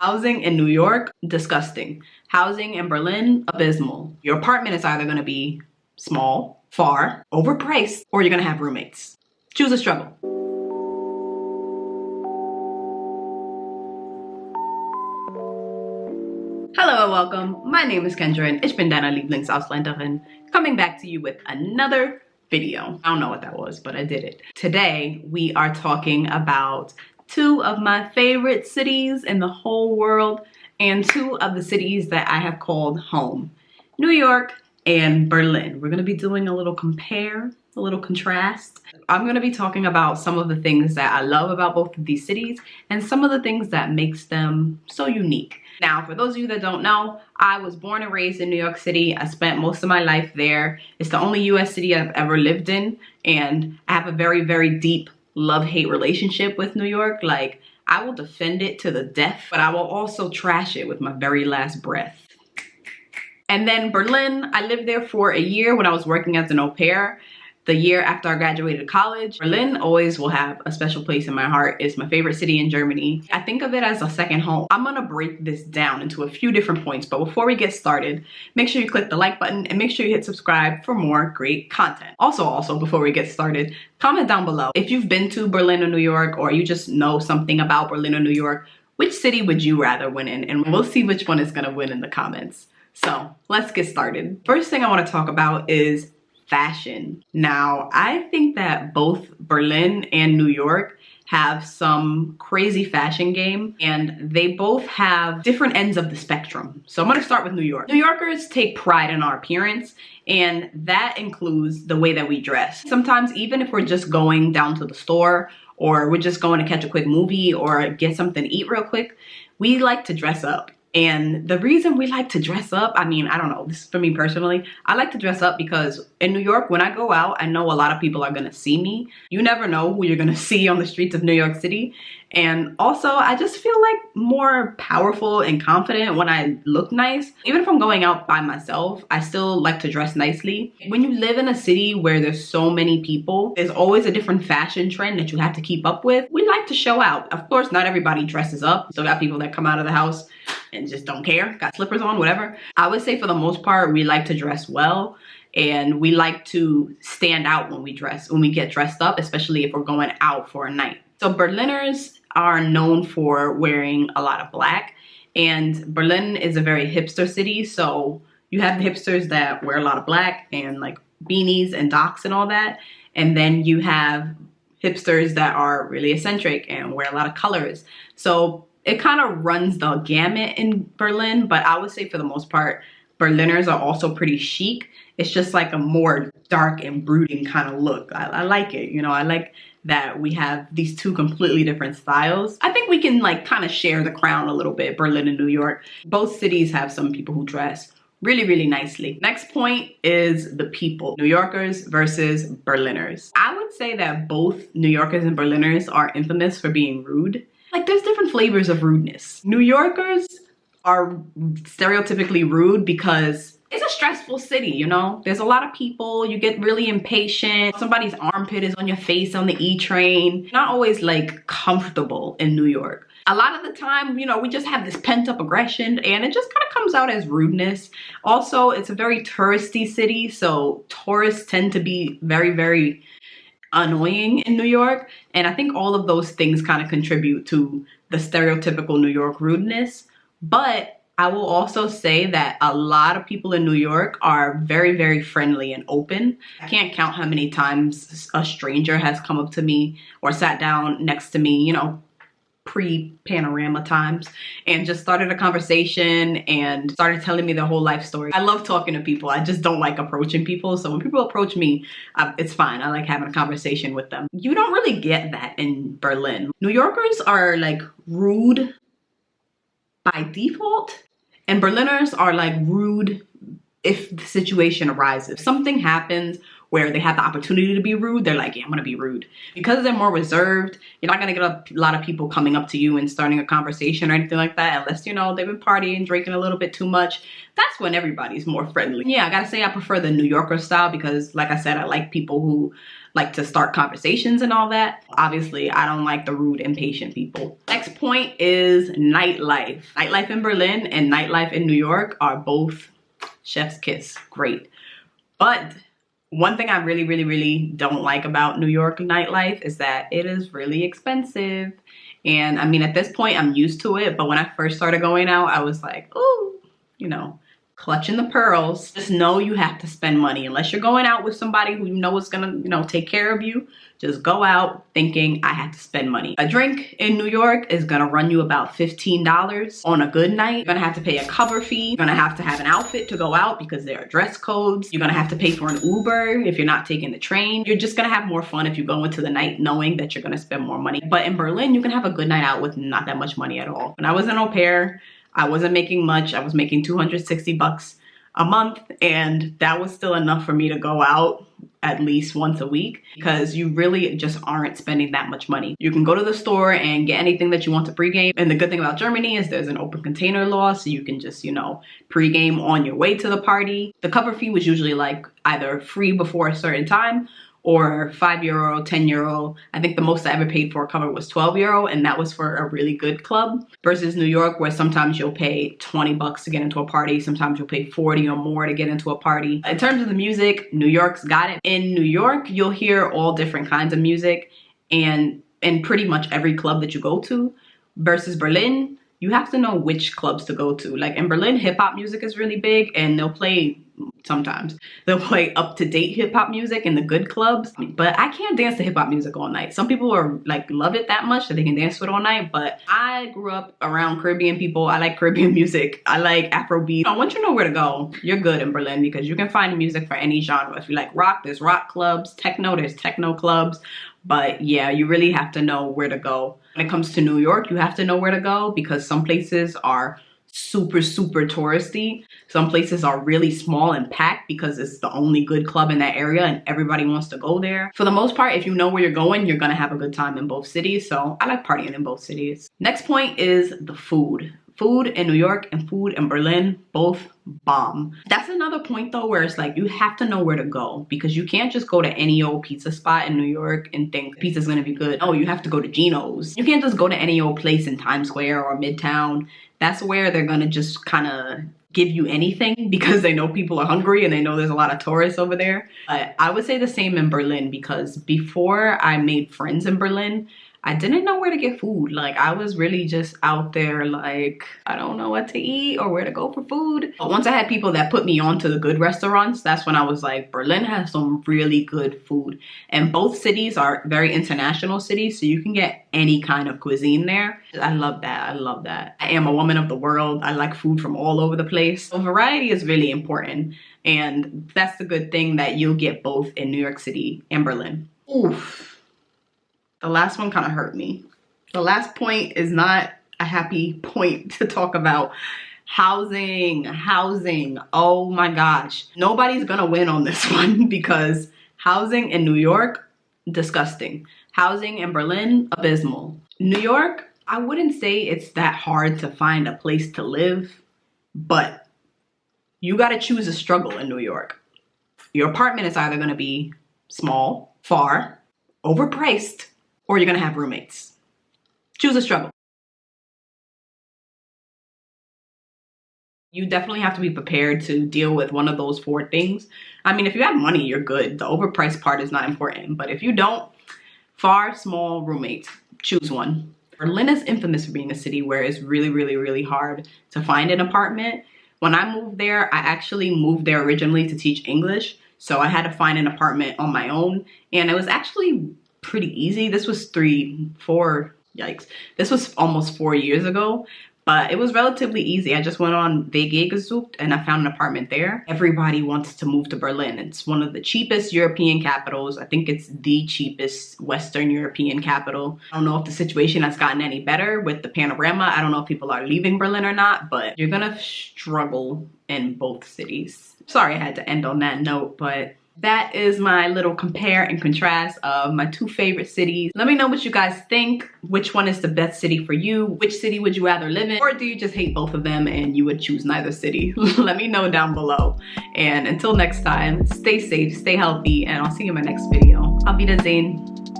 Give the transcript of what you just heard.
Housing in New York, disgusting. Housing in Berlin, abysmal. Your apartment is either gonna be small, far, overpriced, or you're gonna have roommates. Choose a struggle. Hello and welcome. My name is Kendra and ich bin deine Lieblingsauslanderin, coming back to you with another video. I don't know what that was, but I did it. Today, we are talking about two of my favorite cities in the whole world and two of the cities that I have called home, New York and Berlin. We're gonna be doing a little compare, a little contrast. I'm gonna be talking about some of the things that I love about both of these cities and some of the things that makes them so unique. Now, for those of you that don't know, I was born and raised in New York City. I spent most of my life there. It's the only US city I've ever lived in, and I have a very, very deep love-hate relationship with New York. Like, I will defend it to the death, but I will also trash it with my very last breath. And then Berlin, I lived there for a year when I was working as an au pair. The year after I graduated college. Berlin always will have a special place in my heart. It's my favorite city in Germany. I think of it as a second home. I'm gonna break this down into a few different points, but before we get started, make sure you click the like button and make sure you hit subscribe for more great content. Also, before we get started, comment down below if you've been to Berlin or New York, or you just know something about Berlin or New York. Which city would you rather win in? And we'll see which one is gonna win in the comments. So let's get started. First thing I wanna talk about is fashion. Now, I think that both Berlin and New York have some crazy fashion game, and they both have different ends of the spectrum. So I'm gonna start with New York. New Yorkers take pride in our appearance, and that includes the way that we dress. Sometimes even if we're just going down to the store, or we're just going to catch a quick movie or get something to eat real quick, we like to dress up. And the reason we like to dress up, I mean, I don't know, this is for me personally. I like to dress up because in New York, when I go out, I know a lot of people are gonna see me. You never know who you're gonna see on the streets of New York City. And also, I just feel like more powerful and confident when I look nice. Even if I'm going out by myself, I still like to dress nicely. When you live in a city where there's so many people, there's always a different fashion trend that you have to keep up with. We like to show out. Of course, not everybody dresses up. Still got people that come out of the house and just don't care, got slippers on, whatever. I would say for the most part, we like to dress well, and we like to stand out when we get dressed up, especially if we're going out for a night. So Berliners are known for wearing a lot of black, and Berlin is a very hipster city. So you have the hipsters that wear a lot of black and like beanies and docks and all that. And then you have hipsters that are really eccentric and wear a lot of colors. So it kind of runs the gamut in Berlin, but I would say for the most part, Berliners are also pretty chic. It's just like a more dark and brooding kind of look. I like it, you know, I like that we have these two completely different styles. I think we can like kind of share the crown a little bit, Berlin and New York. Both cities have some people who dress really, really nicely. Next point is the people. New Yorkers versus Berliners. I would say that both New Yorkers and Berliners are infamous for being rude. Like, there's different flavors of rudeness. New Yorkers are stereotypically rude because it's a stressful city, you know? There's a lot of people, you get really impatient. Somebody's armpit is on your face on the E train. Not always like comfortable in New York. A lot of the time, you know, we just have this pent up aggression and it just kind of comes out as rudeness. Also, it's a very touristy city, so tourists tend to be very, very annoying in New York, and I think all of those things kind of contribute to the stereotypical New York rudeness. But I will also say that a lot of people in New York are very, very friendly and open. I can't count how many times a stranger has come up to me or sat down next to me, you know, pre-panorama times, and just started a conversation and started telling me their whole life story. I love talking to people. I just don't like approaching people. So when people approach me, it's fine. I like having a conversation with them. You don't really get that in Berlin. New Yorkers are like rude by default, and Berliners are like rude if the situation arises. If something happens where they have the opportunity to be rude, they're like, yeah, I'm gonna be rude. Because they're more reserved, you're not gonna get a lot of people coming up to you and starting a conversation or anything like that, unless, you know, they've been partying, drinking a little bit too much. That's when everybody's more friendly. Yeah, I gotta say I prefer the New Yorker style because, like I said, I like people who like to start conversations and all that. Obviously, I don't like the rude, impatient people. Next point is nightlife. Nightlife in Berlin and nightlife in New York are both chef's kiss. Great. But one thing I really don't like about New York nightlife is that it is really expensive. And I mean, at this point, I'm used to it. But when I first started going out, I was like, ooh, you know, clutching the pearls. Just know you have to spend money. Unless you're going out with somebody who you know is gonna, you know, take care of you, just go out thinking I have to spend money. A drink in New York is gonna run you about $15 on a good night. You're gonna have to pay a cover fee. You're gonna have to have an outfit to go out because there are dress codes. You're gonna have to pay for an Uber if you're not taking the train. You're just gonna have more fun if you go into the night knowing that you're gonna spend more money. But in Berlin, you can have a good night out with not that much money at all. When I was an au pair, I wasn't making much. I was making 260 bucks a month, and that was still enough for me to go out at least once a week because you really just aren't spending that much money. You can go to the store and get anything that you want to pregame. And the good thing about Germany is there's an open container law, so you can just, you know, pregame on your way to the party. The cover fee was usually like either free before a certain time or €5, €10. I think the most I ever paid for a cover was €12, and that was for a really good club. Versus New York, where sometimes you'll pay 20 bucks to get into a party, sometimes you'll pay 40 or more to get into a party. In terms of the music, New York's got it. In New York, you'll hear all different kinds of music, and in pretty much every club that you go to. Versus Berlin, you have to know which clubs to go to. Like in Berlin, hip-hop music is really big, and they'll play up-to-date hip-hop music in the good clubs. But I can't dance to hip-hop music all night. Some people are like love it that much that they can dance to it all night, but I grew up around Caribbean people. I like Caribbean music. I like Afrobeat. Once you know where to go, you're good in Berlin because you can find music for any genre. If you like rock, there's rock clubs. Techno, there's techno clubs. But yeah, you really have to know where to go. When it comes to New York, you have to know where to go because some places are super touristy. Some places are really small and packed because it's the only good club in that area and everybody wants to go there. For the most part, if you know where you're going, you're gonna have a good time in both cities. So I like partying in both cities. Next point is the food. Food in New York and food in Berlin, both bomb. That's another point though, where it's like you have to know where to go because you can't just go to any old pizza spot in New York and think pizza's gonna be good. Oh, you have to go to Gino's. You can't just go to any old place in Times Square or Midtown. That's where they're gonna just kind of give you anything because they know people are hungry and they know there's a lot of tourists over there. But I would say the same in Berlin because before I made friends in Berlin, I didn't know where to get food. Like I was really just out there like, I don't know what to eat or where to go for food. But once I had people that put me on to the good restaurants, that's when I was like, Berlin has some really good food. And both cities are very international cities, so you can get any kind of cuisine there. I love that. I love that. I am a woman of the world. I like food from all over the place. So variety is really important. And that's the good thing that you'll get both in New York City and Berlin. Oof. The last one kind of hurt me. The last point is not a happy point to talk about. Housing. Oh my gosh. Nobody's gonna win on this one because housing in New York, disgusting. Housing in Berlin, abysmal. New York, I wouldn't say it's that hard to find a place to live, but you gotta choose a struggle in New York. Your apartment is either gonna be small, far, overpriced, or you're gonna have roommates. Choose a struggle. You definitely have to be prepared to deal with one of those four things. I mean, if you have money, you're good. The overpriced part is not important. But if you don't, far, small, roommates, choose one. Berlin is infamous for being a city where it's really hard to find an apartment. When I moved there, I actually moved there originally to teach English. So I had to find an apartment on my own. And it was actually pretty easy. This was this was almost 4 years ago, but it was relatively easy. I just went on WG gesucht and I found an apartment there. Everybody wants to move to Berlin. It's one of the cheapest European capitals. I think it's the cheapest Western European capital. I don't know if the situation has gotten any better with the panorama. I don't know if people are leaving Berlin or not, but you're gonna struggle in both cities. Sorry I had to end on that note, but That is my little compare and contrast of my two favorite cities. Let me know what you guys think. Which one is the best city for you? Which city would you rather live in? Or do you just hate both of them and you would choose neither city? Let me know down below. And until next time, stay safe, stay healthy, and I'll see you in my next video. Auf Wiedersehen.